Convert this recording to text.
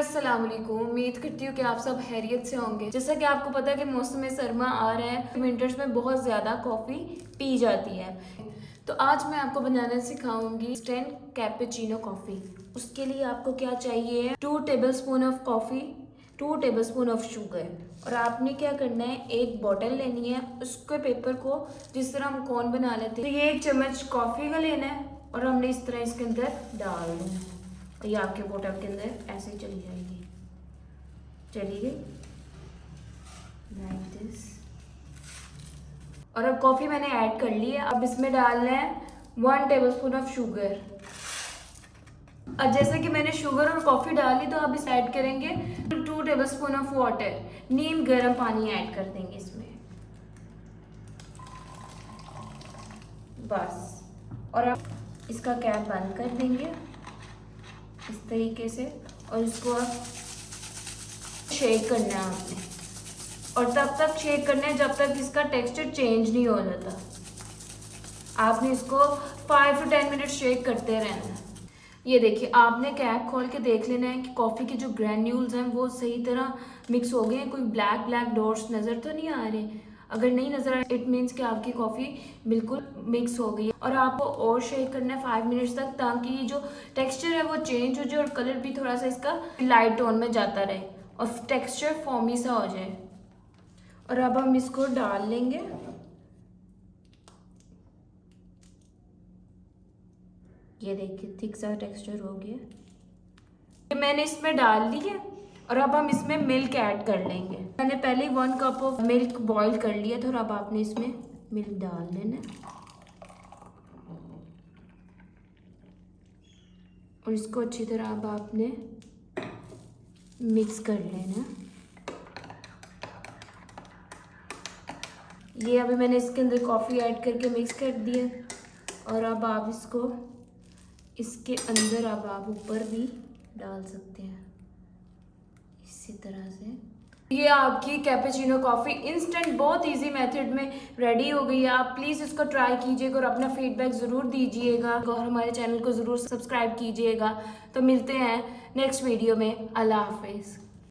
अस्सलाम वालेकुम। उम्मीद करती हूँ कि आप सब खैरियत से होंगे। जैसा कि आपको पता है कि मौसम सरमा आ रहा है, विंटर्स में बहुत ज़्यादा कॉफ़ी पी जाती है। तो आज मैं आपको बनाना सिखाऊंगी इंस्टेंट कैपेचिनो कॉफ़ी। उसके लिए आपको क्या चाहिए, 2 tablespoon of coffee, 2 tablespoon of sugar. और आपने क्या करना है, एक बॉटल लेनी है, उसके पेपर को जिस तरह हम कौन बना लेते हैं, तो ये 1 चम्मच कॉफ़ी का लेना है और हमने इस तरह इसके अंदर डाल देना है। ये आपके बोतल के अंदर ऐसे चली जाएगी, चली गई लाइक दिस। और अब कॉफ़ी मैंने ऐड कर ली है। अब इसमें डालना है 1 टेबलस्पून ऑफ शुगर। अब जैसे कि मैंने शुगर और कॉफ़ी डाली, तो अब इस ऐड करेंगे 2 टेबलस्पून ऑफ वाटर। नीम गर्म पानी ऐड कर देंगे इसमें, बस। और अब इसका कैप बंद कर देंगे इस तरीके से, और इसको अब शेक करना है आपने। और तब तक शेक करना है जब तक इसका टेक्सचर चेंज नहीं हो जाता। आपने इसको 5 to 10 मिनट शेक करते रहना है। ये देखिए, आपने कैप खोल के देख लेना है कि कॉफ़ी के जो ग्रैन्यूल्स हैं वो सही तरह मिक्स हो गए हैं। कोई ब्लैक ब्लैक डॉट्स नज़र तो नहीं आ रहे। अगर नहीं नज़र आ, इट मीन्स कि आपकी कॉफ़ी बिल्कुल मिक्स हो गई है। और आपको और शेक करना है 5 मिनट्स तक, ताकि ये जो टेक्सचर है वो चेंज हो जाए और कलर भी थोड़ा सा इसका लाइट टोन में जाता रहे और टेक्सचर फॉर्मी सा हो जाए। और अब हम इसको डाल लेंगे। ये देखिए, थिक सा टेक्सचर हो गया। ये मैंने इसमें डाल ली है। और अब हम इसमें मिल्क ऐड कर लेंगे। मैंने पहले 1 कप ऑफ मिल्क बॉईल कर लिया था और अब आपने इसमें मिल्क डाल देना और इसको अच्छी तरह अब आपने मिक्स कर लेना। ये अभी मैंने इसके अंदर कॉफ़ी ऐड करके मिक्स कर दिया। और अब आप इसको इसके अंदर अब आप ऊपर भी डाल सकते हैं इसी तरह से। ये आपकी कैपेचिनो कॉफ़ी इंस्टेंट बहुत इजी मेथड में रेडी हो गई है। आप प्लीज़ इसको ट्राई कीजिएगा और अपना फीडबैक ज़रूर दीजिएगा और हमारे चैनल को ज़रूर सब्सक्राइब कीजिएगा। तो मिलते हैं नेक्स्ट वीडियो में। अल्लाह हाफिज़।